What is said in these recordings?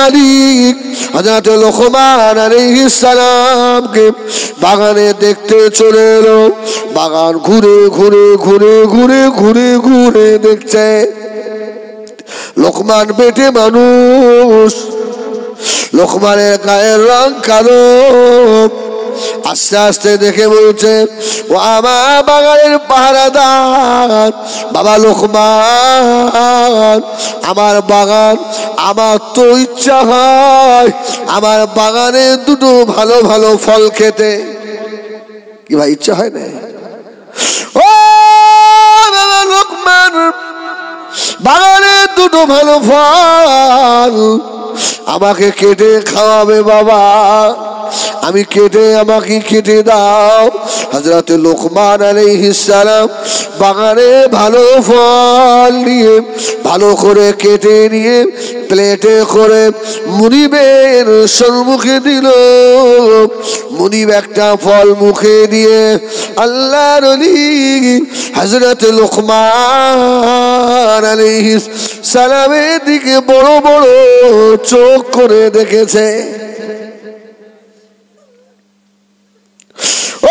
মালিক হযরত লোকমান আলাইহিস সালামকে বাগানে দেখতে চলে এলো। বাগান ঘুরে ঘুরে ঘুরে ঘুরে ঘুরে ঘুরে দেখছে। লোকমান বেটে মানুষ, লোকমানের গায়ের রং কালো। আস্তে আস্তে দেখে বলছে, ও আমার বাগানের পাহারাদার বাবা লোকমান, আমার বাগান, আমার তো ইচ্ছা হয় আমার বাগানে দুটো ভালো ভালো ফল খেতে। কি ভাই ইচ্ছা হয় না? ও বাবা লোকমান, বাগানে দুটো ভালো ফল আমাকে কেটে খাওয়াবে বাবা, আমি কেটে, আমাকে কেটে দাও। হযরত লোকমান আলাইহিস সালাম বাগানে ভালো ফল নিয়ে ভালো করে কেটে নিয়ে প্লেটে করে মুনিবের সম্মুখে দিল। মুনিব একটা ফল মুখে দিয়ে আল্লাহর ওলি হযরত লোকমান আলাইহিস সালামের দিকে বড় বড় চোখ করে দেখেছে।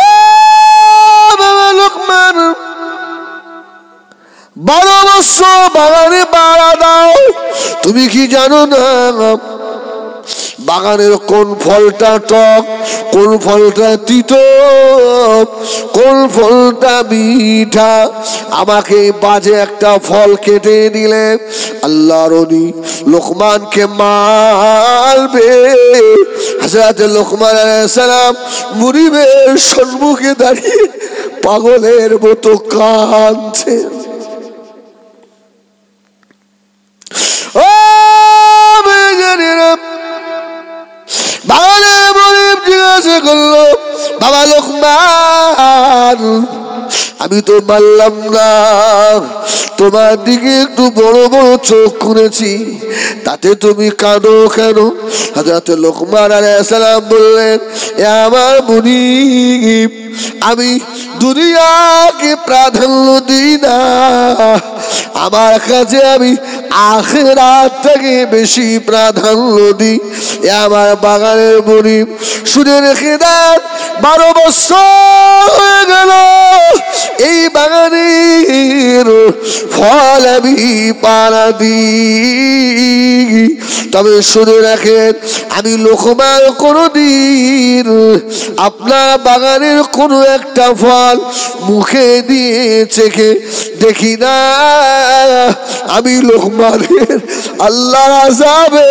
ও বাবা লোকমান, 12 বছর বাগানে পাহারা দাও, তুমি কি জানো না বাগানের কোন ফলটা টক, কোন ফলটা তিতো, কোন ফলটা মিঠা? আমাকে বাজে একটা ফল কেটে দিলে আল্লাহর ওলি লোকমানকে মারবে। হযরত লোকমান আলাইহিস সালাম মুনিবের সম্মুখে দাঁড়িয়ে পাগলের মতো কাঁদছে। বাগানে মুনিব জিজ্ঞাসা করলো, বাবা লোকমান, আমি তো মানলাম না, তোমার দিকে একটু বড় বড় চোখ করেছি, তাতে তুমি কাঁদো কেন? হযরত লোকমান আলাইহিস সালাম বললেন, এ আমার মুনিব, আমি দুনিয়াকে প্রাধান্য দিই না, আমার কাছে আমি আখিরাতটাকে বেশি প্রাধান্য দিই। এ আমার বাগানের মুনিব, শুনে রেখে দেন, 12 বছর হয়ে গেল এই বাগানের ফল আমি পাড়া দিই, তবে শুনে রাখেন, আমি লোকমান কোনদিন আপনার বাগানের কোনো একটা ফল মুখে দিয়ে চেখে দেখি না। আমি লোকমানের আল্লাহর আযাবে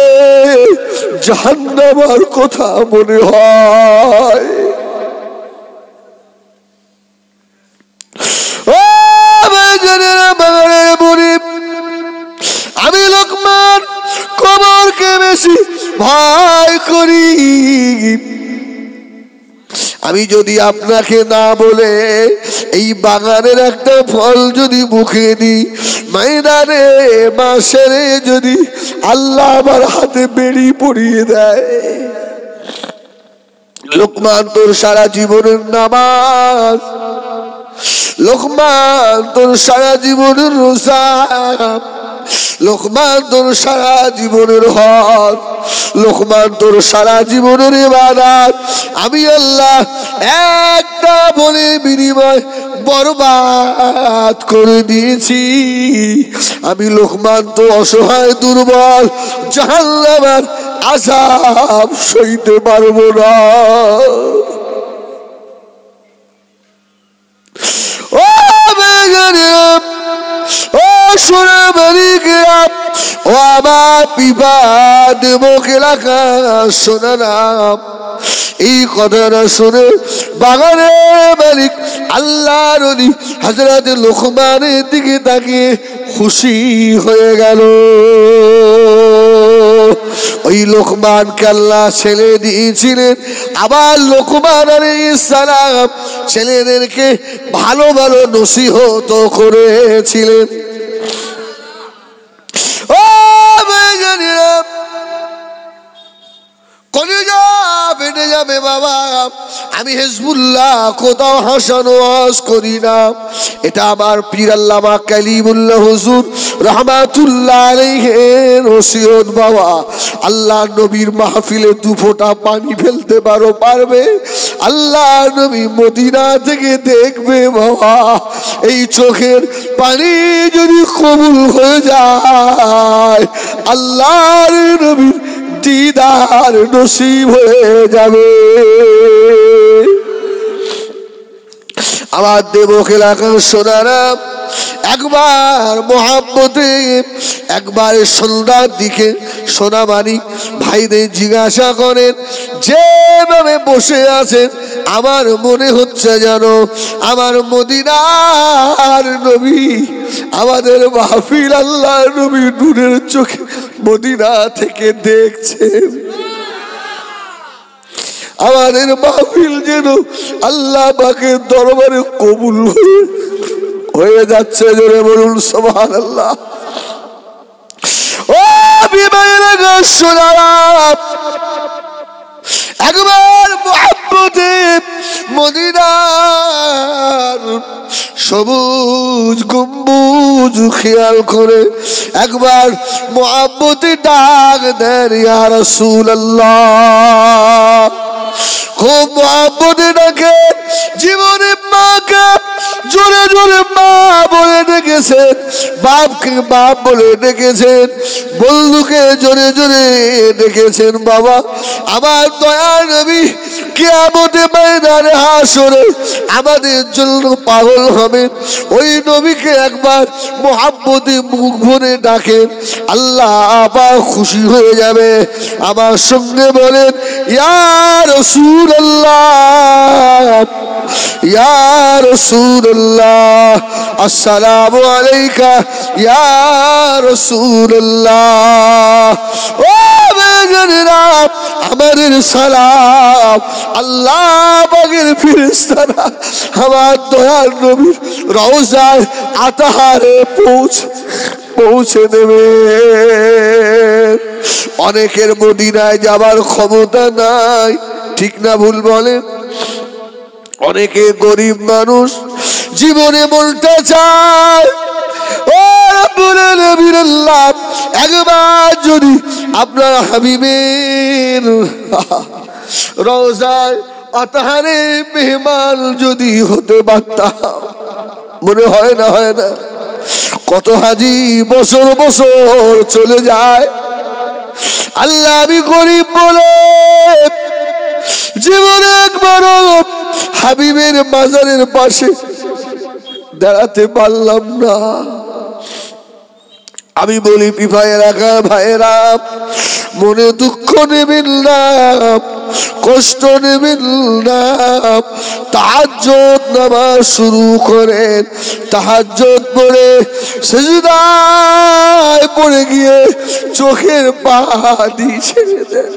জাহান্নামের কথা মনে হয়। আমি লোকমান কবরকে বেশি ভয় করি। আমি যদি আপনাকে না বলে এই বাগানের একটা ফল যদি মুখে দিই, ময়দানে মাশারে যদি আল্লাহ আমার হাতে বেড়ি পরিয়ে দেয়, লোকমান তোর সারা জীবনের নামাজ, লোকমান তোর সারা জীবনের রোজা, লোকমান তোর সারা জীবনের হজ, লোকমান তোর সারা জীবনের ইবাদত আমি আল্লাহ একটা বলে বিনিময় বরবাদ করে দিয়েছি। আমি লোকমান তো অসহায়, দুর্বল, জাহান্নামের আযাব সইতে পারবো না। ও বেগানিরা, ও শুনে মালিকেরা, ও আমার বিবাদ মুখে রাখা শোনা না, এই কথাটা শুনে বাগানের মালিক আল্লাহর ওলি হযরত লোকমানের দিকে তাকিয়ে খুশি হয়ে গেল। ওই লোকমানকে আল্লাহ ছেলে দিয়েছিলেন, আবার লোকমান আলাইহিস সালাম ছেলেদেরকে ভালো ভালো নসিহত করেছিলেন। ও বেগানিরা, কলিজা ফেটে যাবে বাবা, আমি হিজবুল্লাহ কোথাও হাসানো ওয়াজ করি না। এটা আমার পীর আল্লামা কালিমুল্লাহ হুজুর রাহমাতুল্লাহ আলাইহির ওসিয়ত। বাবা, আল্লাহ নবীর মাহফিলে দু ফোঁটা পানি ফেলতে পারবে? আল্লাহ নবী মদিনা থেকে দেখবে বাবা, এই চোখের পানি যদি কবুল হয়ে যায়, আল্লাহর নবীর দিদার নসিব হয়ে যাবে। আমার দেবক এলাকার সোনারা, একবার মোহাম্মতে, একবার সন্ধ্যার দিকে সোনামানিক ভাইদের জিজ্ঞাসা করেন, যেভাবে বসে আছেন আমার মনে হচ্ছে যেন আমার মদিনার নবী, আমাদের মাহফিল আল্লাহ নবী নূরের চোখে মদিনা থেকে দেখছেন। আমাদের মাহফিল যেন আল্লাহ পাকের দরবারে কবুল হয়ে যাচ্ছে। জোরে বলুন সুবহানাল্লাহ। ও বিবাহের সোনারা, একবার মুহাব্বতে মদিনার সবুজ গম্বুজ খেয়াল করে একবার মুহাব্বতে ডাক দেন, ইয়া রাসূলুল্লাহ। খুব মুহাব্বতে ডাকে, জীবনে মাকে জোরে জোরে মা বলে ডেকেছেন, বাপকে বাপ বলে ডেকেছেন, বন্ধুকে জোরে জোরে ডেকেছেন। বাবা, আমার দয়ার নবী কিয়ামতে ময়দানে হাসরে আমাদের জন্য পাগল হবেন। ওই নবীকে একবার মুহাব্বতে মুখ ভরে ডাকেন, আল্লাহ আবার খুশি হয়ে যাবে। আমার সঙ্গে বলেন, ইয়া রাসূলুল্লাহ, ইয়া রাসূলুল্লাহ, আসসালামু আলাইকা ইয়া রাসূলুল্লাহ। ও বেগানেরা, আমাদের সালাম আল্লাহ পাকের ফেরেশতারা আমার দয়ার নবীর রওজায় আতাহারে পৌঁছে দেবে। অনেকের মদিনায় যাবার ক্ষমতা নাই, ঠিক না ভুল বলেন? অনেকে গরিব মানুষ, জীবনে মনটা চায় ও রব্বুল আলামিন আল্লাহ, একবার যদি আপনার হাবিবের রওজায় আতাহারে মেহমান যদি হতে পারতাম। মনে হয় না? হয় না? কত হাজি বছর বছর চলে যায়, আল্লাহ আমি গরিব বলে জীবনে একবারও হাবিবের মাজারের পাশে দাঁড়াতে পারলাম না। আমি বলি পিফায় রাখা ভাইয়েরা, মনে দুঃখ নেবেন না, কষ্ট নেবেন না। তাহাজ্জুদ নামাজ শুরু করেন, তাহাজ্জুদ পড়ে সিজদায় পড়ে গিয়ে চোখের পানি ছেড়ে দেন।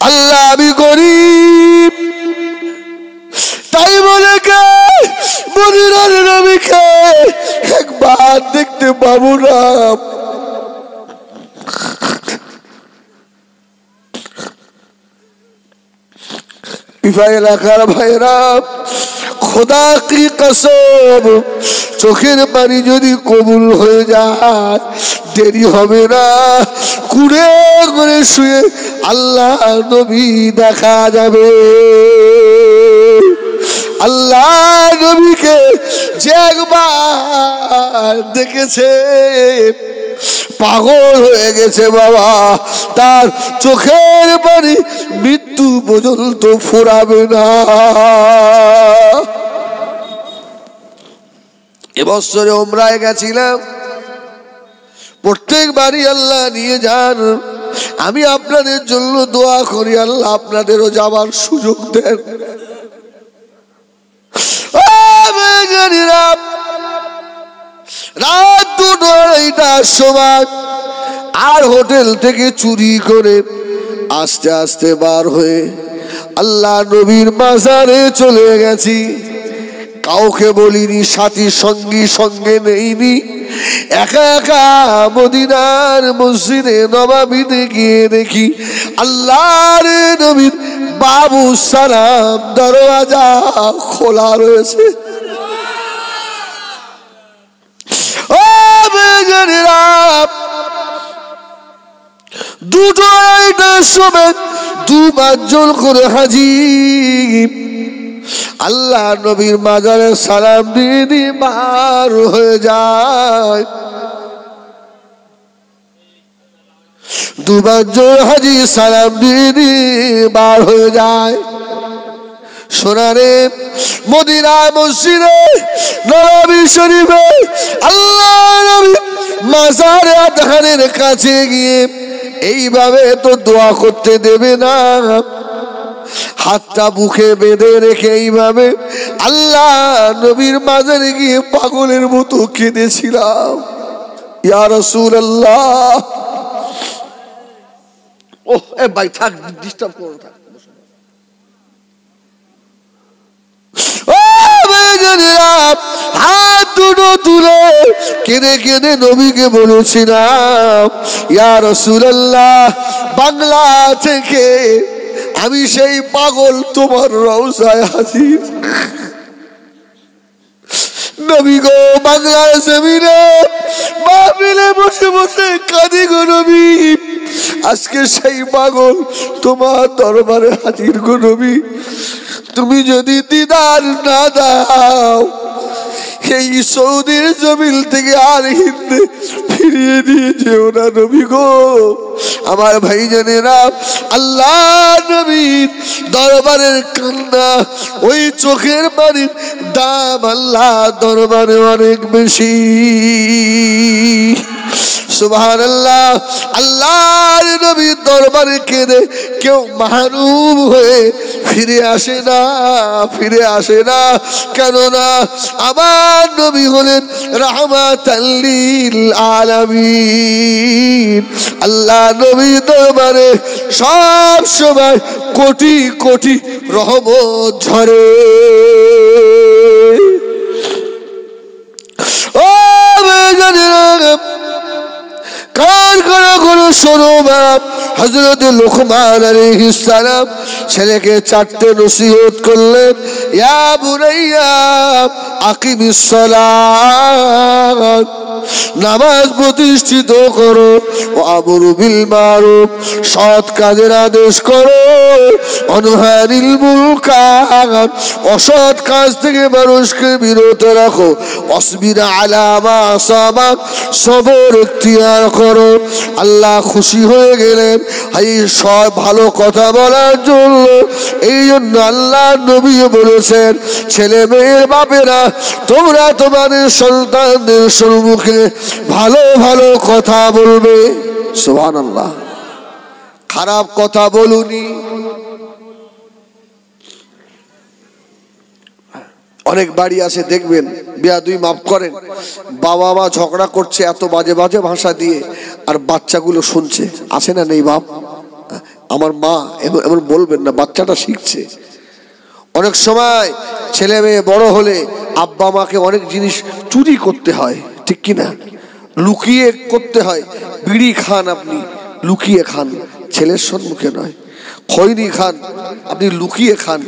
আল্লাহ আমি গরিব, তাই বলে কে মদিনার নবীকে একবার দেখতে পাবো না। এলাকার ভাইরা, খোদা কি কসম, চোখের পানি যদি কবুল হয়ে যায় দেরি হবে না, কুড়ে করে শুয়ে আল্লাহ নবী দেখা যাবে। আল্লাহ নবীকে যে একবার দেখেছে পাগল হয়ে গেছে বাবা, তার চোখের পানি মৃত্যু পর্যন্ত ফুরাবে না। এবছরে উমরায় গেছিলাম, প্রত্যেকবারই আল্লাহ নিয়ে যান। আমি আপনাদের জন্য দোয়া করি, আল্লাহ আপনাদেরও যাবার সুযোগ দেন। রাত 2-2:30টার সময় আর হোটেল থেকে চুরি করে আস্তে আস্তে বার হয়ে আল্লাহ নবীর মাজারে চলে গেছি। কাউকে বলিনি, সাথী সঙ্গী সঙ্গে নেইনি, একা একা মদিনার মসজিদে নববীতে গিয়ে দেখি আল্লাহর নবীর বাবু সালাম দরওয়াজা খোলা রয়েছে। ও বেজনেরা, দুটো আড়াইটার সময় দুবার জোর করে হাজির আল্লাহ নবীর মাজারে সালাম দিয়ে দিয়ে বার হয়ে যায়। দুবার জোর হাজি সালাম দিয়ে দিয়ে বার হয়ে যায়। সোনারে মদিনা মসজিদে নববী শরীফে আল্লাহ নবী মাজারে আদহারের কাছে গিয়ে এইভাবে তো দোয়া করতে দেবে না, হাতটা বুকে বেঁধে রেখে এইভাবে আল্লাহ নবীর মাজারে গিয়ে পাগলের মতো কেঁদেছিলাম, ইয়া রাসূলুল্লাহ। ওহ এ ভাই থাক, ডিস্টার্ব করো, থাক। হাত দুটো তুলে কেঁদে কেঁদে নবীকে বলেছিলাম, ইয়া রাসূলুল্লাহ, বাংলা থেকে আমি সেই পাগল তোমার রওজায় হাজির। নবী গো, বাংলার জমিনে মাহফিলে বসে বসে কাঁদি গো নবী, আজকে সেই পাগল তোমার দরবারে হাজির গো নবী। তুমি যদি দিদার না দাও, এই সৌদির জমিন থেকে আর হিন্দে ফিরিয়ে দিয়ে যেও না নবী গো। আমার ভাই জানেরা, আল্লাহ নবীর দরবারের কান্না, ওই চোখের পানির দাম আল্লাহ দরবারে অনেক বেশি। সুবহানাল্লাহ। আল্লাহর নবীর দরবারে কেঁদে কেউ মাহরুম হয়ে ফিরে আসে না, ফিরে আসে না। কেননা আমার নবী হলেন রাহমাতাল লিল আলামিন। আল্লাহ নবীর দরবারে সব সময় কোটি কোটি রহমত ঝরে। ও বেজানেরা, কার করা কোনো শোনো বাপ, হযরত লুকমান আলাইহিস সালাম ছেলেকে চারটে নসিহত করলেন, ইয়া বুনাইয়া আকিমিস সালাত, নামাজ প্রতিষ্ঠিত করো, ও আমরু বিল মারুফ, সৎ কাজের আদেশ করো, অনহানিল মুনকার, অসৎ কাজ থেকে মানুষকে বিরত রাখো, অসবির আলা মা আসাবাক, সবর ইখতিয়ার করো। আল্লাহ খুশি হয়ে গেলেন এই সব ভালো কথা বলার জন্য। এই জন্য আল্লাহ নবী বলেছেন, ছেলে মেয়ের বাপেরা, তোমরা তোমাদের সন্তানদের সম্মুখে ভালো ভালো কথা বলবে। সুবহানাল্লাহ। খারাপ কথা বলুনি। অনেক বাড়ি আছে দেখবেন, বেয়াদবি মাফ করেন, বাবা মা ঝগড়া করছে এত বাজে বাজে ভাষা দিয়ে, আর বাচ্চাগুলো শুনছে। আছে না নেই বাপ? আমার মা এমন বলবেন না, বাচ্চাটা শিখছে। অনেক সময় ছেলে মেয়ে বড় হলে আব্বা মাকে অনেক জিনিস চুরি করতে হয়, ঠিক কিনা? লুকিয়ে করতে হয়। বিড়ি খান আপনি, লুকিয়ে খান, ছেলের সম্মুখে নয়। খৈনি খান, আপনি লুকিয়ে খান,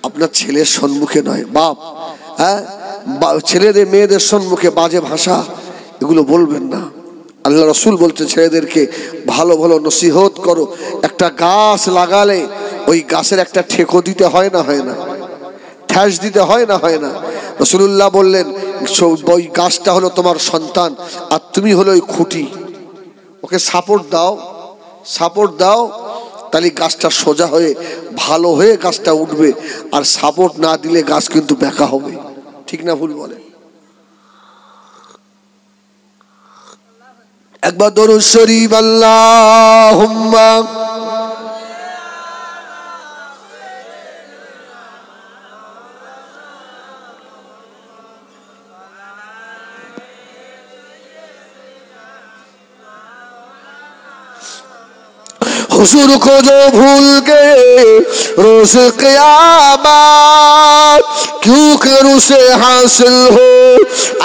আপনার ছেলের সম্মুখে নয়। বাপ, হ্যাঁ, ছেলেদের মেয়েদের সম্মুখে বাজে ভাষা এগুলো বলবেন না। আল্লাহ রাসূল বলতে ছেলেদেরকে ভালো ভালো নসিহত করো। একটা গাছ লাগালে ওই গাছের একটা ঠেকো দিতে হয় না, হয় না? ঠ্যাস দিতে হয় না, হয় না? রাসূলুল্লাহ বললেন, ওই গাছটা হলো তোমার সন্তান, আর তুমি হলো ওই খুঁটি, ওকে সাপোর্ট দাও, সাপোর্ট দাও, তাহলে গাছটা সোজা হয়ে ভালো হয়ে গাছটা উঠবে। আর সাপোর্ট না দিলে গাছ কিন্তু বেঁকা হবে। ঠিক না ভুল বলে? একবার দরুদ শরীফ আল্লাহুম্মা हुजूर को जो भूल गए रोज क़यामत, क्यों कर उसे हासिल हो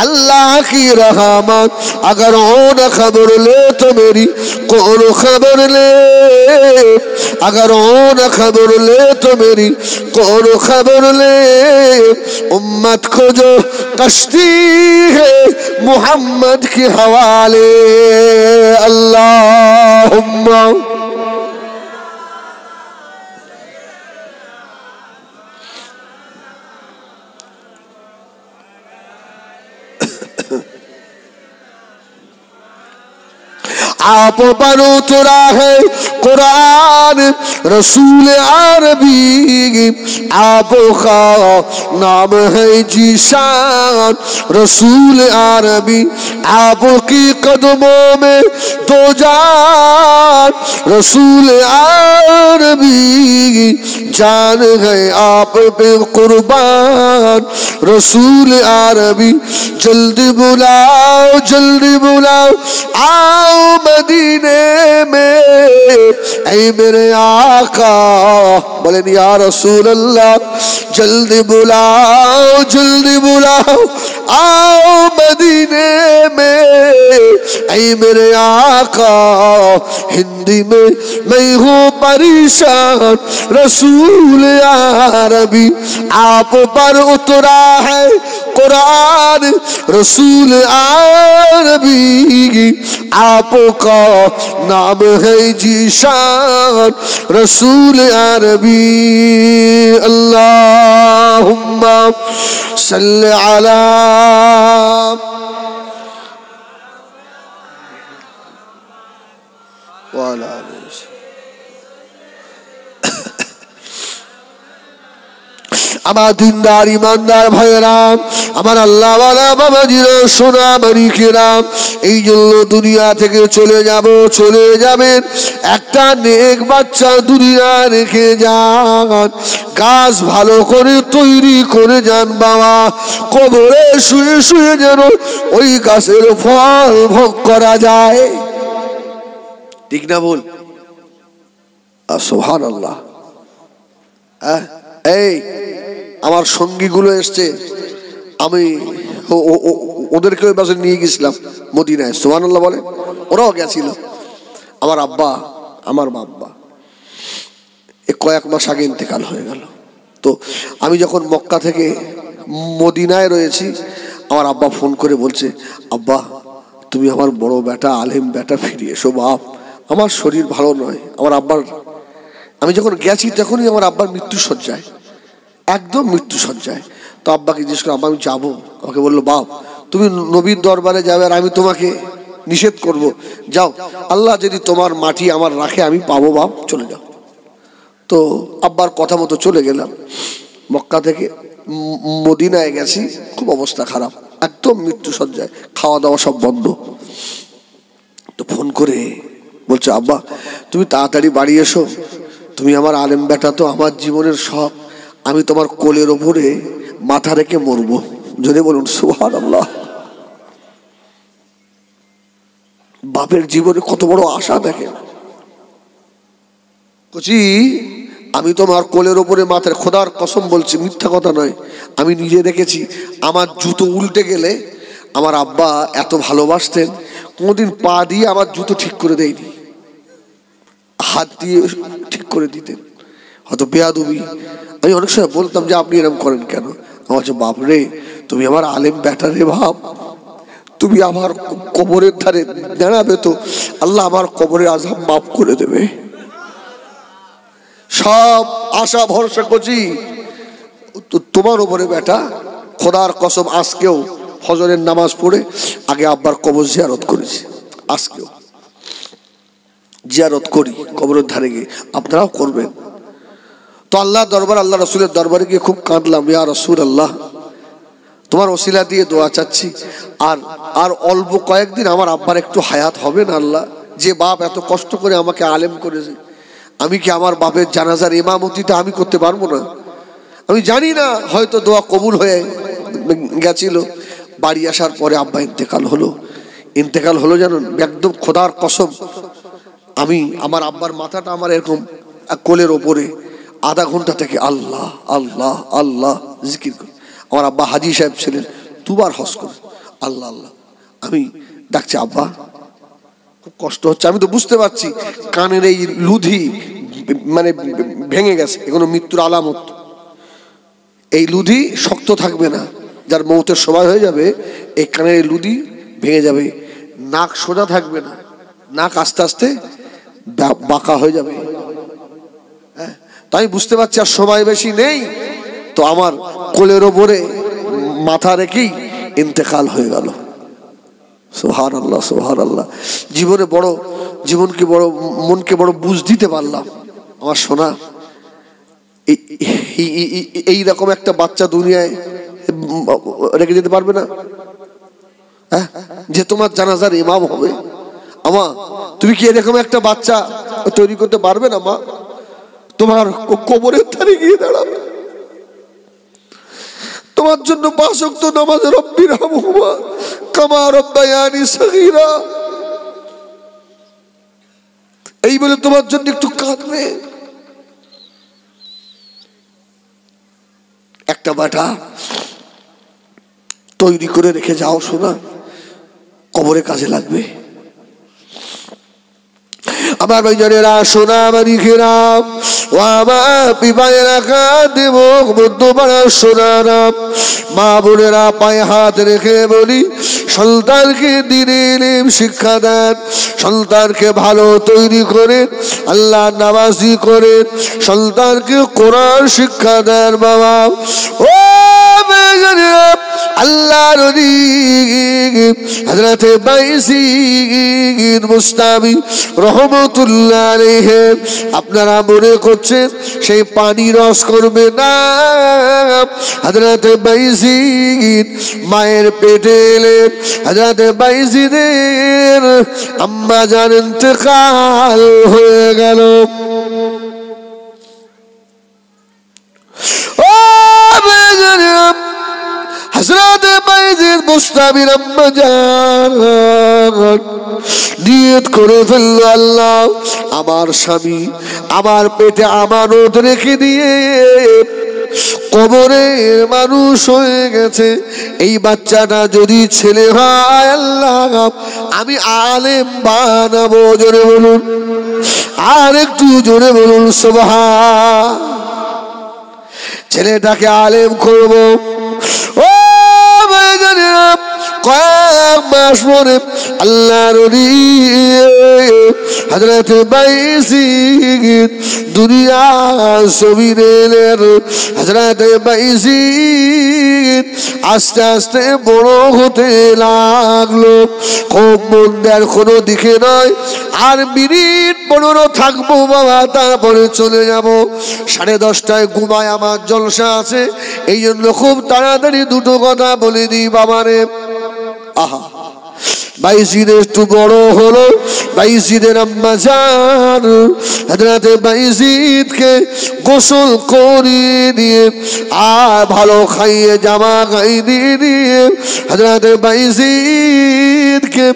अल्लाह की रहमत। अगर हो न खबर ले तो मेरी कौन खबर ले, अगर हो न खबर ले तो मेरी कौन खबर ले। उम्मत को जो कश्ती है मोहम्मद के हवाले। अल्लाहुम्मा आप पर उतरा है कुरान रसूल अरबी, आपका नाम है जीशान रसूल अरबी। आपकी कदमों में दो जान रसूल अरबी, जान गए आप पे कुर्बान रसूल अरबी। जल्दी बुलाओ जल्दी बुलाओ आओ मदीने में ऐ मेरे आका। बोलें या रसूल अल्लाह जल्दी बुलाओ आओ मदीने में ऐ मेरे आका। हिंदी में मैं हूँ परेशान रसूल अरबी। आप पर उतरा है कुरान रसूल अरबी, आपका नाम है जीशान रसूल अरबी। अल्लाहुम्मा सल्ली अला वाला। আমার দিনদার ইমানদার ভাইয়েরাম, আমার আল্লাহওয়ালা বাবাজিরা সোনা মানিকেরাম, এই জন্য দুনিয়া থেকে চলে যাবেন একটা নেক বাচ্চা দুনিয়া রেখে যান। গাছ ভালো করে তৈরি করে যান বাবা, কবরে শুয়ে শুয়ে যেন ওই গাছের ফল ভোগ করা যায়। ঠিক না বল? সুবহানাল্লাহ। এই আমার সঙ্গীগুলো এসছে, আমি ওদেরকে ওই বাসে নিয়ে গেছিলাম মদিনায়। সুবহানাল্লাহ বলে, ওরাও গেছিল। আমার আব্বা আমার বাব্বা কয়েক মাস আগে ইন্তেকাল হয়ে গেল। তো আমি যখন মক্কা থেকে মদিনায় রয়েছি, আমার আব্বা ফোন করে বলছে, আব্বা তুমি আমার বড় বেটা আলেম বেটা ফিরে এসো বাপ, আমার শরীর ভালো নয়। আমার আব্বার, আমি যখন গেছি তখনই আমার আব্বার মৃত্যু সজ্জায়, একদম মৃত্যু সজ্জায়। তো আব্বাকে জিজ্ঞেস করে, আব্বা আমি যাবো? আমাকে বললো, বাপ তুমি নবীর দরবারে যাবে আর আমি তোমাকে নিষেধ করব? যাও, আল্লাহ যদি তোমার মাটি আমার রাখে আমি পাবো বাপ, চলে যাও। তো আব্বার কথা মতো চলে গেলাম। মক্কা থেকে মদিনায় গেছি, খুব অবস্থা খারাপ, একদম মৃত্যু সজ্জায়, খাওয়া দাওয়া সব বন্ধ। তো ফোন করে বলছে, আব্বা তুমি তাড়াতাড়ি বাড়ি এসো, তুমি আমার আলেম বেটা, তো আমার জীবনের শখ, আমি তোমার কোলের ওপরে মাথা রেখে মরবো। যদি বলুন সুবহানাল্লাহ। বাপের জীবনে কত বড় আশা দেখেন। কচি আমি তোমার কোলের ওপরে মাথার, খোদার কসম বলছি, মিথ্যা কথা নয়, আমি নিজে দেখেছি। আমার জুতো উল্টে গেলে আমার আব্বা এত ভালোবাসতেন, কোনোদিন পা দিয়ে আমার জুতো ঠিক করে দেয়নি, হাত দিয়ে ঠিক করে দিতেন। হয়তো বেয়াদবি, আমি অনেক সময় বলতাম যে আপনি এরকম করেন কেন? আমার হচ্ছে, বাপ রে তুমি আমার আলেম বেটা রে ভাব, তুমি আমার কবরের ধারে দাঁড়াবে তো আল্লাহ আমার কবরের আযাব মাফ করে দেবে। সব আশা ভরসা করছি তোমার উপরে বেটা। খোদার কসম আজকেও ফজরের নামাজ পড়ে আগে আব্বার কবর জিয়ারত করেছি, আজকেও জিয়ারত করি কবরের ধারে গিয়ে, আপনারাও করবেন। তো আল্লাহ দরবার, আল্লাহ রসুলের দরবারে গিয়ে খুব কাঁদলাম, ইয়া রাসূল আল্লাহ তোমার ওসিলা দিয়ে দোয়া চাচ্ছি, আর অল্প কয়েকদিন আমার আব্বার একটু হায়াত হবে না আল্লাহ? যে বাপ এত কষ্ট করে আমাকে আলেম করেছে, আমি কি আমার বাপের জানাজার ইমামতিটা আমি করতে পারবো না? আমি জানি না, হয়তো দোয়া কবুল হয়ে গেছিল। বাড়ি আসার পরে আব্বা ইন্তেকাল হলো। জানেন, একদম খোদার কসম আমি আমার আব্বার মাথাটা আমার এরকম কোলের ওপরে, আধা ঘন্টা থেকে আল্লাহ আল্লাহ আল্লাহ জিকির করে। আমার আব্বা হাজি সাহেব ছিলেন, দুবার হজ করে আল্লাহ আল্লাহ। আমি ডাকছি আব্বা, খুব কষ্ট হচ্ছে, আমি তো বুঝতে পারছি কানের এই লুধি মানে ভেঙে গেছে, এগুলো মৃত্যুর আলামত। এই লুধি শক্ত থাকবে না, যার মৌতের সময় হয়ে যাবে এই কানের লুধি ভেঙে যাবে, নাক সোজা থাকবে না, নাক আস্তে আস্তে বাঁকা হয়ে যাবে। হ্যাঁ, তাই বুঝতে পারছি আর সময় বেশি নেই। তো আমার কোলের ওপরে মাথা রেখেই ইন্তেকাল হয়ে গেল। সুবহানাল্লাহ সুবহানাল্লাহ। জীবনে বড়, জীবনকে বড়, মনকে বড় বুঝ দিতে পারলাম। আমার সোনা, এইরকম একটা বাচ্চা দুনিয়ায় রেখে যেতে পারবে না, হ্যাঁ, যে তোমার জানাজার ইমাম হবে। আমা, তুমি কি এরকম একটা বাচ্চা তৈরি করতে পারবে না? মা, তোমার কবরের ধারে গিয়ে দাঁড়াবে, তোমার জন্য 5 ওয়াক্ত নামাজ, রব্বির হামহুমা কামা রাব্বায়ানি সগীরা, এই বলে তোমার জন্য একটু কাঁদবে। একটা বাটা তৈরি করে রেখে যাও শোনা, কবরে কাজে লাগবে। আমার ভাইজানেরা, সোনা মানিকেরাম, ও আমার বিবাহেরা কাঁদে মুখ মধ্যপাড়া সোনারাম, মা বোনেরা পায়ে হাত রেখে বলি, সন্তানকে দিনে ইলম শিক্ষা দেন, সন্তানকে ভালো তৈরি করেন, আল্লাহ নামাজি করেন, সন্তানকে কোরআন শিক্ষা দেন। বাবা ও আল্লাহর ওলি হযরতে বাইজিদ মুস্তামি রহমাতুল্লাহ আলাইহি, আপনারা মনে করছেন সেই পানি রস করবে না। হযরতে বাইজিদ মায়ের পেটে এলেন, হযরতে বাইজিদের আম্মা জান ইন্তেকাল হয়ে গেল। ও হযরত বাইজিদ মুস্তামির আম্মা জান নিয়ত করে ফেলল, আল্লাহ আমার স্বামী আমার পেটে আমানত রেখে দিয়ে কবরে মানুষ হয়ে গেছে, এই বাচ্চাটা যদি ছেলে হয় আল্লাহ আমি আলেম বানাবো। জোরে বলুন, আর একটু জোরে বলুন সুবহান। ছেলেটাকে আলেম করব। ও কয়েক মাস পরে আল্লাহর ওলি হযরত বাইজিদ দুনিয়া জমিনে এলেন। হযরত বাইজিদ আস্তে আস্তে বড় হতে লাগলো, খুব মন দেওয়ার কোনো দিকে নয়। আর মিনিট 15 থাকবো বাবা, তারপরে চলে যাব। 10:30টায় ঘুমায়, আমার জলসা আছে, এই জন্য খুব তাড়াতাড়ি দুটো কথা বলে দিই বাবারে। আহা, বাইজিদ একটু বড় হলো, বাইজিদের আম্মা জান হযরতে বাইজিদকে গোসল করিয়ে দিয়ে আর ভালো খাইয়ে জামা গায়ে দিয়ে হযরতে বাইজিদকে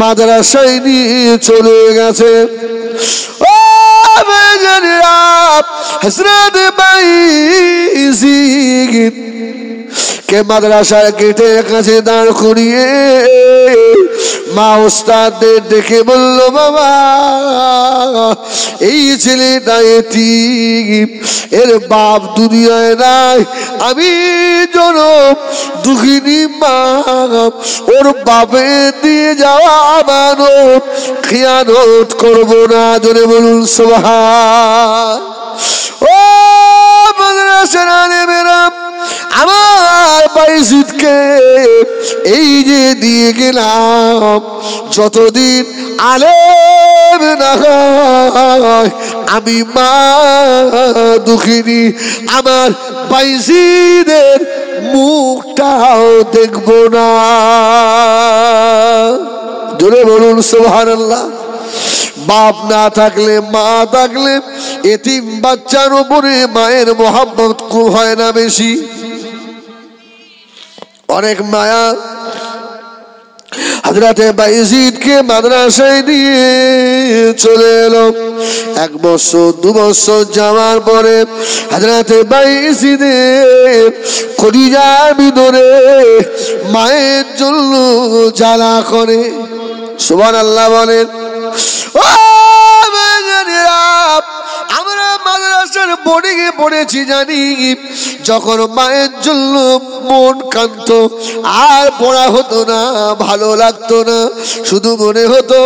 মাদ্রাসায় নিয়ে চলে গেছে। ও হযরত বাইজিদ কে মাদ্রাসার গেটের কাছে দাঁড় করিয়ে মা ওস্তাদদের দেখে বলল, বাবা এই ছেলেটা এতিম, এর বাপ দুনিয়ায় নাই, আমি জনম দুঃখিনী মা, ওর বাপে দিয়ে যাওয়া আমানত খিয়ানত করব না। জোরে বলুন সুবহান। ও মাদ্রাসার আলেমেরা, আমার বাইজিদকে এই যে দিয়ে গেলাম, যতদিন আলেম না হয় আমি মা দুঃখিনী আমার বাইজিদের মুখটাও দেখব না। জোরে বলুন সুবহানাল্লাহ। বাপ না থাকলে মা থাকলে এতিম বাচ্চার উপরে মায়ের মোহাব্বত খুব হয় না বেশি, অনেক মায়া। হযরতে বাইজিদকে মাদ্রাসায় দিয়ে চলে এলো। 1 বছর 2 বছর যাওয়ার পরে হযরতে বাইজিদের কলিজার ভিতরে মায়ের জন্য জ্বালা করে। সুবহানাল্লাহ বলেন। ও বাজানেরা, আমরা মাদ্রাসার বোর্ডিংয়ে পড়েছি, জানি যখন মায়ের জন্য মন কান্ত আর পড়া হতো না, ভালো লাগতো না, শুধু মনে হতো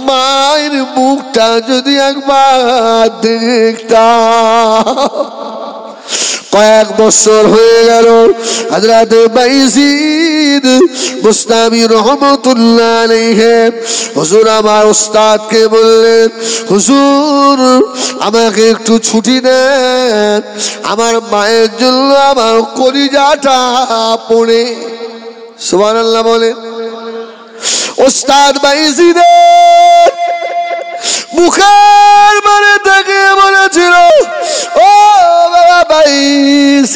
মায়ের মুখটা যদি একবার দেখতাম। কয়েক বছর হয়ে গেল, হযরত বাইজিদ বুস্তামি রহমাতুল্লাহ আলাইহি হুজুর আমার উস্তাদকে বললেন, হুজুর আমাকে একটু ছুটি দেন, আমার মায়ের জন্য আমার কলিজাটা পড়ে। সুবহানাল্লাহ বলেন। উস্তাদ বাইজিদের মুখের মানে থেকে বলেছিল, ও বাবা বাইজিদ,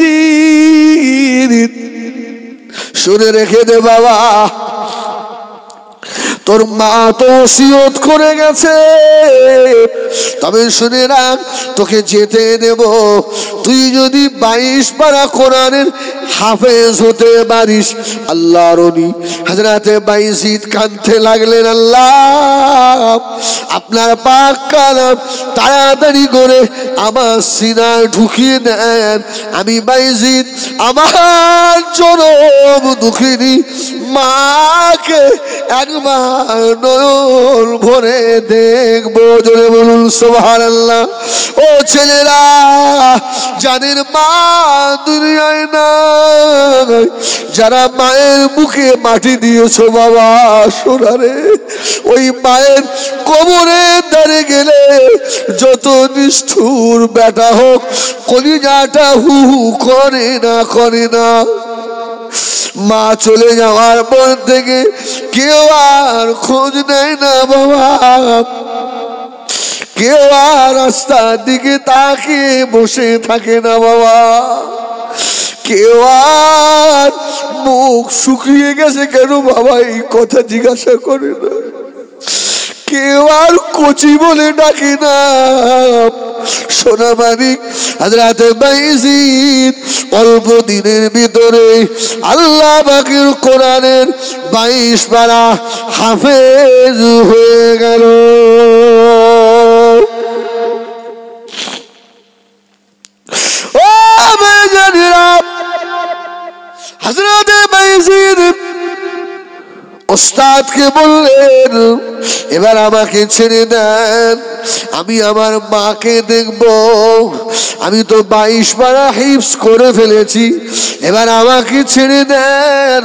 শুনে রেখে দে বাবা, তোর মা তো ওসিয়ত করে গেছে, তবে শুনে রাখ তোকে যেতে দেব, তুই যদি 22 পারা কোরআনের হাফেজ হতে পারিস। আল্লাহর ওলি হযরতে বাইজিদ কাঁদতে লাগলেন, আল্লাহ আপনার পাক কালাম তাড়াতাড়ি করে আমার সিনায় ঢুকিয়ে দেন, আমি বাইজিদ আমার জনম দুঃখিনী মাকে একবার নয়ন ভরে দেখবো। জোরে বলুন সুবহানাল্লাহ। ও ছেলেরা, যাদের মা দুনিয়ায় নাই, যারা মায়ের মুখে মাটি দিয়েছো বাবা, সোনারে ওই মায়ের কবরে দাঁড়িয়ে গেলে যত নিষ্ঠুর বেটা হোক, কলিজাটা হু হু করে না, করে না। মা চলে যাওয়ার পর থেকে কেউ আর খোঁজ নেয় না বাবা, কেউ আর রাস্তার দিকে তাকিয়ে বসে থাকে না বাবা, কেউ আর মুখ শুকিয়ে গেছে কেন বাবা এই কথা জিজ্ঞাসা করে না, কেউ আর কচি বলে ডাকে না। সোনা মানিক হযরত বাইজিদ অল্প দিনের ভিতরে আল্লাহ পাকের কোরআনের 22 পারা হাফেজ হয়ে গেল। ও বেজানেরা, হযরত বাইজিদ ওস্তাদকে বললেন, এবার আমাকে ছেড়ে দেন, আমি আমার মাকে দেখব, আমি তো 22 পারা হিফজ করে ফেলেছি, এবার আমাকে ছেড়ে দেন।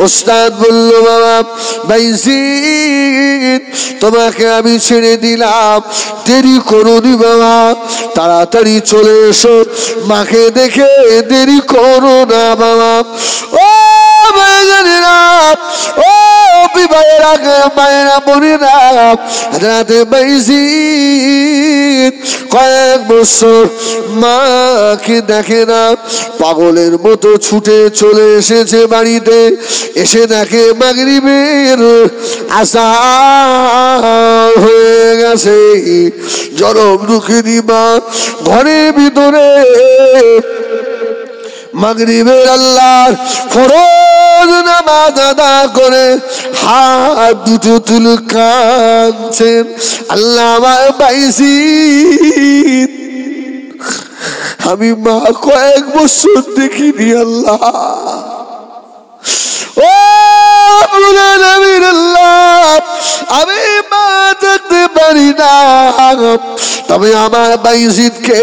ওস্তাদ বলল, বাবা বাইজিদ তোমাকে আমি ছেড়ে দিলাম, দেরি করোনি বাবা, তাড়াতাড়ি চলে এসো, মাকে দেখে দেরি করো না বাবা। ও বাইজিদেরা, ও বিবাহেরা মায়েরা বোনেরা, হযরত বাইজিদ কয়েক বছর মাকে দেখে না, পাগলের মতো ছুটে চলে এসেছে বাড়িতে, এসে দেখে মাগরিবের আযান হয়ে গেছে। জনম দুঃখিনী মা ঘরের ভিতরে মাগরিবের আল্লাহর ফরজ নামাজ আদা করে হাত দুটো তুলে কাঁদছেন, আল্লাহ আমার বাইজিদ আমি মা কয়েক বছর দেখিনি, আল্লাহ ও নবীর আল্লাহ আমি মা দেখতে পারি না, তবে আমার বাইজিদকে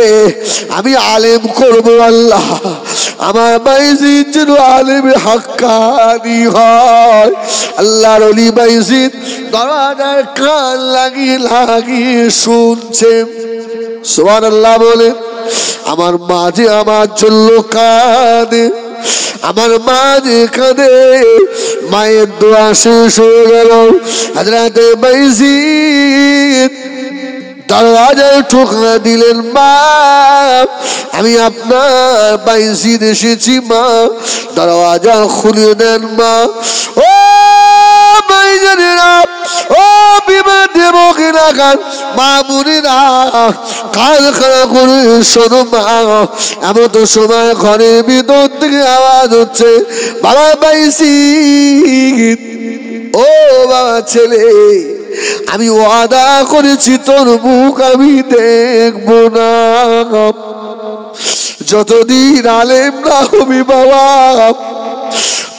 আমি আলেম করব আল্লাহ, আমার বাইজিদ যেন আলেমে হাক্কানি হয়। আল্লাহর ওলি বাইজিদ দরজায় কান লাগিয়ে লাগিয়ে শুনছেন। সুবহানাল্লাহ বলে। আমার মা যে আমার জন্য কাঁদে, আমার মা যে কাঁদে, মায়ের দোয়া শেষ হয়ে গেল। হযরত বাইজিদ দরওয়াজায় ঠোকা দিলেন, মা আমি আপনার বাইজিদ এসেছি মা, দরওয়াজা খুলে দেন মা। ও বাইজিদেরা, লাগান মা বোনেরা, কান খাড়া করে শোনো মা। এমন তো সময় ঘরের ভিতর থেকে আওয়াজ হচ্ছে, বাবা বাইজিদ, ও বাবা ছেলে, আমি ওয়াদা করেছি তোর মুখ আমি দেখবো না, যতদিন আলেম না হবি বাবা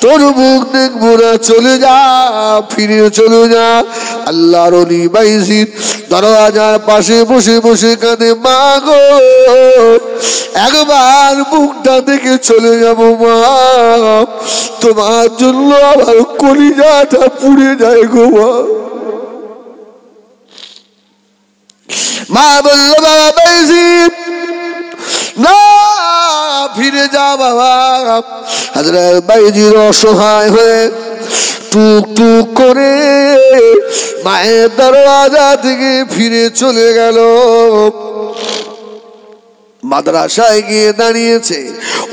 তোর মুখ দেখবো না, চলে যা, ফিরে চলে যা। আল্লাহর ওলি বাইজিদ দরওয়াজার পাশে বসে বসে কাঁদে, মা গো একবার মুখটা দেখে চলে যাব মা, তোমার জন্য আমার কলিজাটা পুড়ে যায় গো মা। মা বলল, বাবা বাইজিদ না, ফিরে যা বাবা। হযরত বাইজিদ অসহায় হয়ে টুক টুক করে মায়ের দরওয়াজা থেকে ফিরে চলে গেল। মাদ্রাসায় গিয়ে দাঁড়িয়েছে।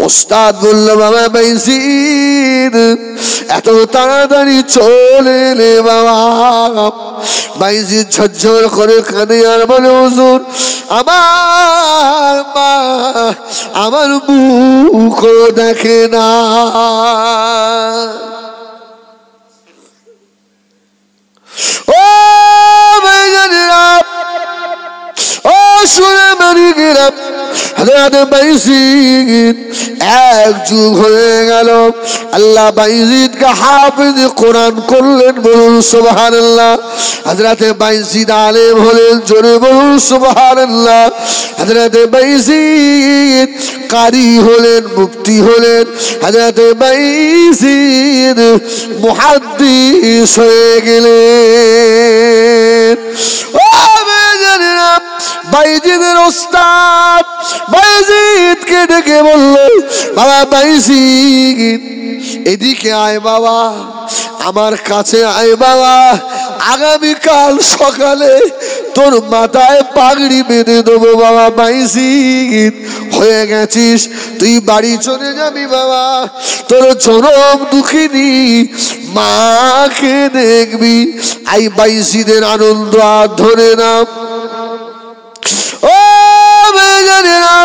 ওস্তাদ বলল, বাবা বাইজিদ এত তাড়াতাড়ি চলে এলে বাবা? বাইজিদ ঝরঝর করে কাঁদে আর বলে, হুজুর আমার মা আমার মুখও দেখে না। ও ভাইজানেরা, ও শুনে মানিকেরা, হযরত বাইজিদ এক যুগ হয়ে গেল। আল্লাহ বাইজিদকে হাফেজ কোরআন করলেন, বলুন সুবহানাল্লাহ। হযরত বাইজিদ আলেম হলেন, জোরে বলুন সুবহানাল্লাহ। হযরত বাইজিদ কারি হলেন, মুফতি হলেন। হযরত বাইজিদ মুহাদ্দিস হয়ে গেলেন। ও ভাইজানেরা, বাইজিদের ওস্তাদ বাইজিদকে ডেকে বলল, বাবা বাইজিদ এদিকে আয় বাবা, আমার কাছে আয় বাবা, আগামীকাল সকালে তোর মাথায় পাগড়ি বেঁধে দেবো বাবা। বাইজিদ হয়ে গেছিস, তুই বাড়ি চলে যাবি বাবা, তোর চরম দুঃখিনী মাকে দেখবি। আই বাইজিদের আনন্দ আর ধরে না। ও ভাইজানেরা,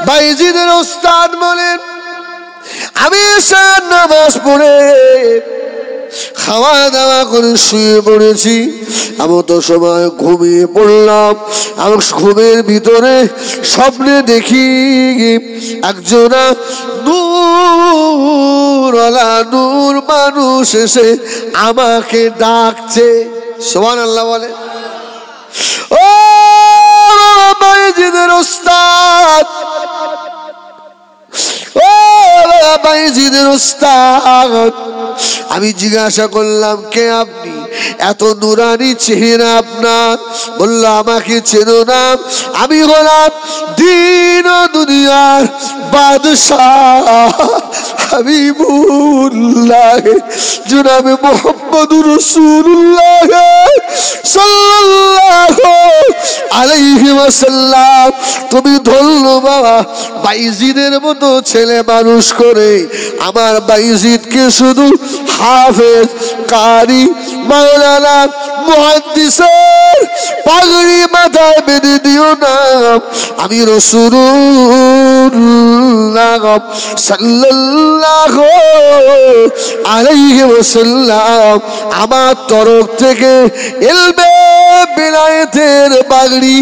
বাইজিদের ওস্তাদ বলেন, আমি এশার নামাজ পড়ে খাওয়া দাওয়া করে শুয়ে পড়েছি, এমন তো সময় ঘুমিয়ে পড়লাম। আমার ঘুমের ভিতরে স্বপ্নে দেখি একজনা নূরওয়ালা নূর মানুষ এসে আমাকে ডাকছে। সুবহানাল্লাহ বলে। ও বাইজিদের ওস্তাদ, ও বাইজিদের ওস্তাদ, আমি জিজ্ঞাসা করলাম, কে আপনি? এত নুরানি চেহারা আপনার। বলল, আমাকে চেনো না? আমি হলাম দিন ও দুনিয়ার বাদশাহ হাবিবুল্লাহ জনাবে মুহাম্মদুর রাসূলুল্লাহ সাল্লাল্লাহু আলাইহি ওয়াসাল্লাম। তুমি ধন্য বাবা, বাইজিদের মতো ছেলে মানুষ করে আমার বাইজিদকে শুধু হাফেজ, কারি, মাওলানা, মুহাদ্দিসের পাগড়ি মাথায় বেঁধে দিও না। আমি রাসূলুল্লাহ সাল্লাল্লাহু আলাইহি ওয়াসাল্লাম আমার তরফ থেকে ইলমে বেলায়েতের পাগড়ি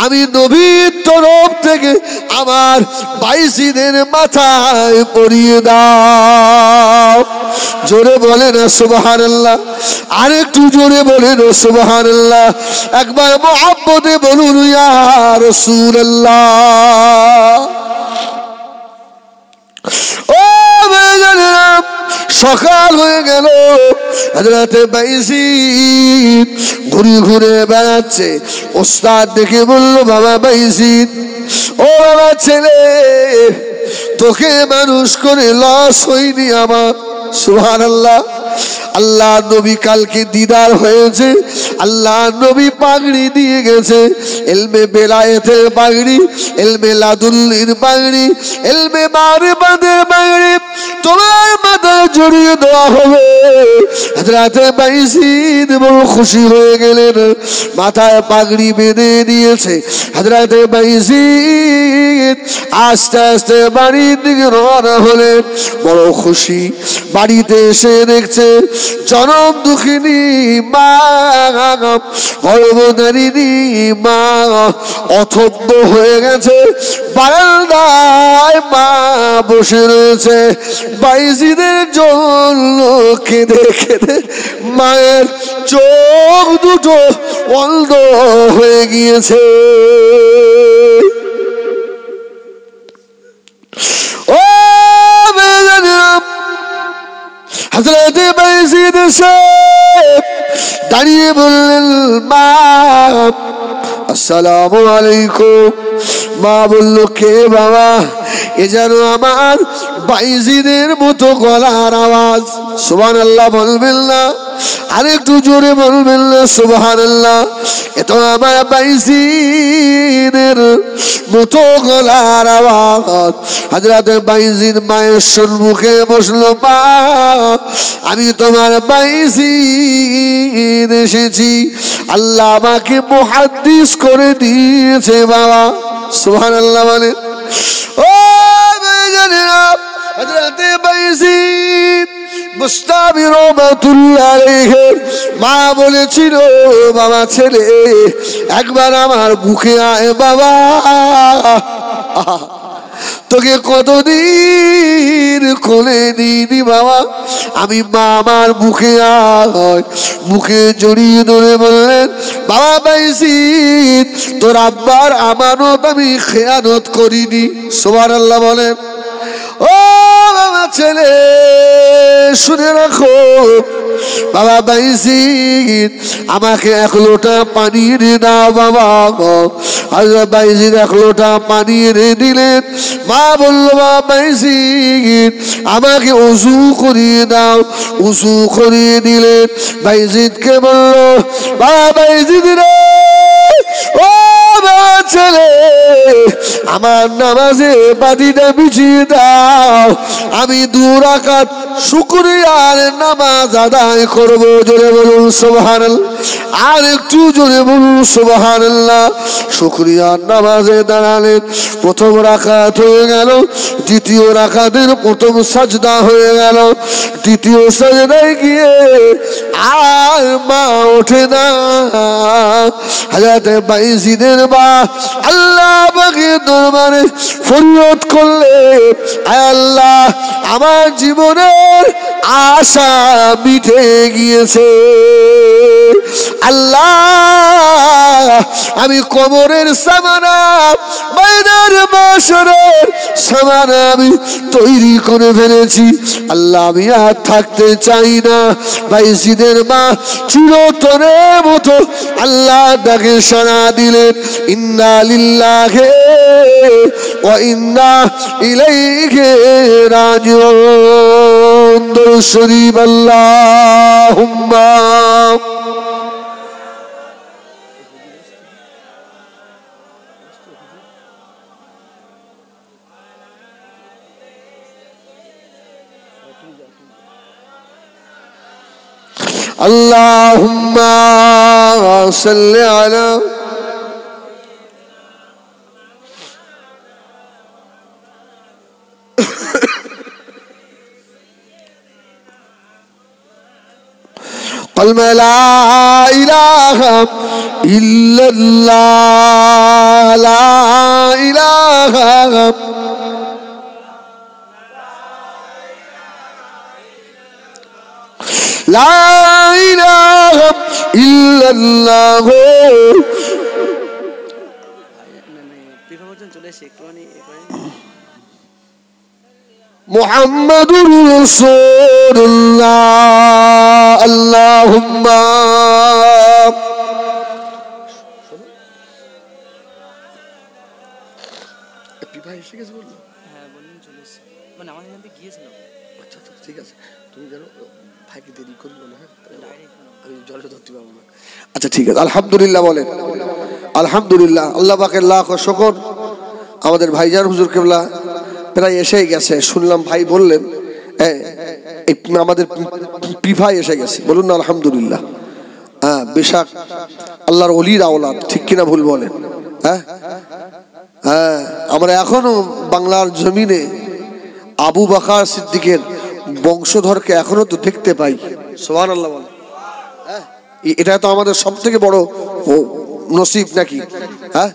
আমি নবীর তরফ থেকে আমার বাইজিদের মাথায় পরিয়ে দাও। জোরে বলেন সুবহানাল্লাহ, আর একটু জোরে বলেন সুবহানাল্লাহ। একবার মুহাব্বতে বলুন ইয়া রাসূলুল্লাহ। ও ভাইজানেরা, সকাল হয়ে গেল। হযরত বাইজিদ ঘুরে ঘুরে বেড়াচ্ছে। ওস্তাদ দেখে বলল, বাবা বাইজিদ, ও বাবা ছেলে, তোকে মানুষ করে লস হয়নি আমার। সুবহানাল্লাহ। আল্লাহ নবী কালকে দিদার হয়েছে, আল্লাহ নবী পাগড়ি দিয়ে গেছে, ইলমে বেলায়েতের পাগড়ি, ইলমে লাদুল্লির পাগড়ি, ইলমে মারিফাতের পাগড়ি তোমার মাথায় জড়িয়ে দেওয়া হবে। হযরতে বাইজিদ বড় খুশি হয়ে গেলেন, মাথায় পাগড়ি বেঁধে দিয়েছে হযরতে বাইজিদ। আস্তে আস্তে বাড়ির দিকে রওনা হলেন, বড় খুশি। বাড়িতে এসে দেখছে জনম দুঃখিনী মা, গর্ভধারিণী মা অথব্য হয়ে গেছে। বারান্দায় মা বসে রয়েছে, বাইজিদের জন্য কেঁদে কেঁদে মায়ের চোখ দুটো অন্ধ হয়ে গিয়েছে। ও হযরতে বাইজিদ দাঁড়িয়ে বললেন, মা আসসালামু আলাইকুম। মা বলল, কে বাবা? এ যেন আমার বাইজিদের মতো গলার আওয়াজ। সুবহানাল্লাহ বলবেন না? আরেকটু জোরে বলবেন না সুবহানাল্লাহ? এ তো আমার বাইজিদের মতো গলার আওয়াজ। হযরতে বাইজিদ মায়ের সম্মুখে বসলো, মা আমি তোমার বাইজিদ এসেছি, আল্লাহ আমাকে মুহাদ্দিস করে দিয়েছে বাবা। সুবহানাল্লাহ বলে। ও ভাইজানেরা, হযরতে বাইজিদ মুস্তাবি রহমাতুল্লাহ আলাইহি মা বলেছিল, বাবা ছেলে একবার আমার বুকে আয় বাবা, তোকে কতদিন কোলে নিইনি বাবা। আমি মা আমার বুকে আয়, বুকে জড়িয়ে ধরে বললেন, বাবা বাইজিদ তোর আব্বার আমানত আমি খেয়ানত করিনি। সুবহানাল্লাহ বলেন। ও বাবা ছেলে শুনে রাখো, বাবা বাইজিদ আমাকে এক লোটা পানি এনে দাও বাবা। হযরত বাইজিদ এক লোটা পানি এনে দিলেন। মা বলল, বাবা বাইজিদ আমাকে ওযু করিয়ে দাও। ওযু করিয়ে দিলেন। বাইজিদকে বলল, বাবা বাইজিদ রে, ও বাবা ছেলে আমার নামাজে বাতিটা বিছিয়ে দাও, আমি 2 রাকাত শুকরিয়ার নামাজ আদায় করবো। জোরে বলুন সুবহানাল্লাহ। আর একটু জোরে বলুন সুবহানাল্লাহ। শুকরিয়ার নামাজে দাঁড়ালেন। প্রথম রাকাত হয়ে গেল, দ্বিতীয় রাকাতের প্রথম সাজদা হয়ে গেল। দ্বিতীয় সাজদায় গিয়ে আর মা ওঠে না। হযরতে বাইজিদের মা আল্লাহ পাকের দরবারে ফরিয়াদ করলে, আয় আল্লাহ আমার জীবনের আশা মিটে গিয়েছে। আল্লাহ আমি কবরের সামানা, ময়দানের মাশরের সামানা আমি তৈরি করে ফেলেছি। আল্লাহ আমি আর থাকতে চাই না। বাইজিদের মা চিরতরের মতো আল্লাহ ডাকে সাড়া দিলেন, ইন্না লিল্লাহি ওয়া ইন্না ইলাইহি রাজিউন। দুরূদ শরীফ। আল্লাহুম্মা আল্লাহুম্মা সাল্লি আলা قل لا إله إلا الله لا إله لا إله إلا الله محمد رسول الله اللهم আচ্ছা ঠিক আছে আলহামদুলিল্লাহ বলেন আলহামদুলিল্লাহ আল্লাহ পাকের লাখ শুকর আমাদের ভাইজান হুজুর কেবলা প্রায় এসেই গেছে শুনলাম ভাই বললেন আমাদের পিফায় এসে গেছে, বলুন না আলহামদুলিল্লাহ। হ্যাঁ, বেশাক আল্লাহর ওলির আওলাদ, ঠিক কিনা ভুল বলেন? হ্যাঁ হ্যাঁ, আমরা এখনো বাংলার জমিনে আবু বকর সিদ্দিকের বংশধরকে এখনো তো দেখতে পাই। সুবহানাল্লাহ বলেন। এটা তো আমাদের সব থেকে বড় নসিব নাকি? হ্যাঁ,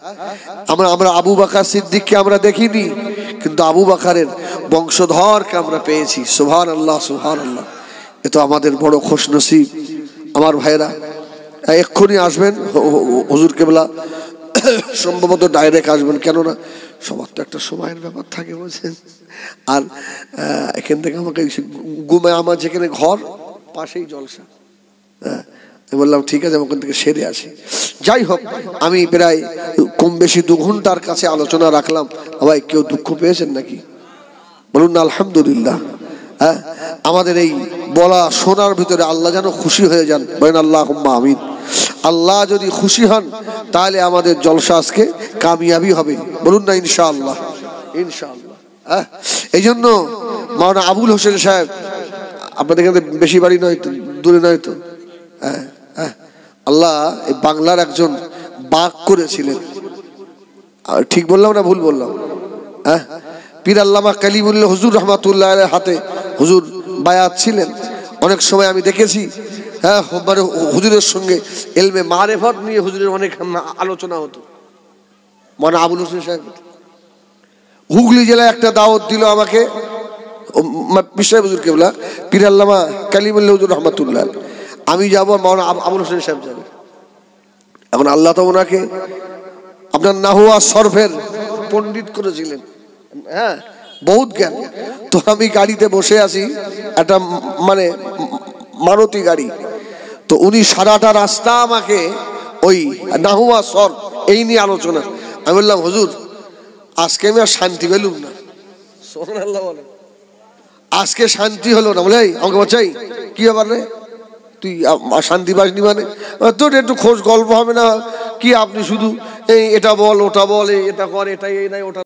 আমরা আবু বকর সিদ্দিককে আমরা দেখিনি, কিন্তু আবু বকরের বংশধরকে আমরা পেয়েছি। সুবহানাল্লাহ সুবহানাল্লাহ, এ তো আমাদের বড় খুশ নসিব। আমার ভাইরা এক্ষুনি আসবেন হুজুর কেবলা, সম্ভবত ডাইরেক্ট আসবেন, কেননা সবার তো একটা সময়ের ব্যাপার থাকে বলছেন। আর এখান থেকে আমাকে ঘুমে, আমার যেখানে ঘর পাশেই জলসা, হ্যাঁ বললাম ঠিক আছে, ওখান থেকে সেরে আসি। যাই হোক, আমি প্রায় কম বেশি 2 ঘন্টার কাছে আলোচনা রাখলাম। ভাই কেউ দুঃখ পেয়েছেন নাকি? বলুন না আলহামদুলিল্লাহ। হ্যাঁ, আমাদের এই বলা শোনার ভিতরে আল্লাহ যেন খুশি হয়ে যান, বলেন আল্লাহুম্মা আমিন। আল্লাহ যদি খুশি হন তাহলে আমাদের জলসা আজকে কামিয়াবি হবে, বলুন না ইনশাআল্লাহ ইনশাআল্লাহ। হ্যাঁ, এই জন্য মাওলানা আবুল হোসেন সাহেব, আপনাদের এখানে বেশি বাড়ি নয় তো, দূরে নয় তো। হ্যাঁ হ্যাঁ, আল্লাহ এই বাংলার একজন বাক করেছিলেন, ঠিক বললাম না ভুল বললাম? হ্যাঁ, পীর আল্লামা কালিমুল্লাহ হুজুর রহমাতুল্লাহ আলাইহির হাতে হুজুর বায়াত ছিলেন। অনেক সময় আমি দেখেছি, হ্যাঁ, মানে হুজুরের সঙ্গে ইলমে মারিফত নিয়ে হুজুরের অনেক আলোচনা হতো। মানে আবুল হোসেন সাহেব হুগলি জেলায় একটা দাওয়াত দিল আমাকে, পিসাই হুজুর কেবলা পীর আল্লামা কালিমুল্লাহ হুজুর রহমাতুল্লাহ। আমি যাবো, মাওলানা আবুল হোসেন সাহেব যাবে। এখন আল্লাহ তো ওনাকে আপনার নাহুয়া সরফের পণ্ডিত করেছিলেন, হ্যাঁ, বহুত জ্ঞান। তো আমি গাড়িতে বসে আছি, একটা মানে মারুতি গাড়ি, তো উনি সারাটা রাস্তা আমাকে ওই নাহুয়া সরফ এই নিয়ে আলোচনা। আমি বললাম হুজুর আজকে আমি আর শান্তি পেলুম না। সুবহানাল্লাহ বলেন। আজকে শান্তি হলো না। বলে আমাকে বলছে কি ব্যাপার রে, তুই শান্তি পাসনি? মানে তোর একটু খোঁজ গল্প হবে না কি? আপনি শুধু এই এটা বল ওটা বল, এটা কর, এটা এই নাই ওটা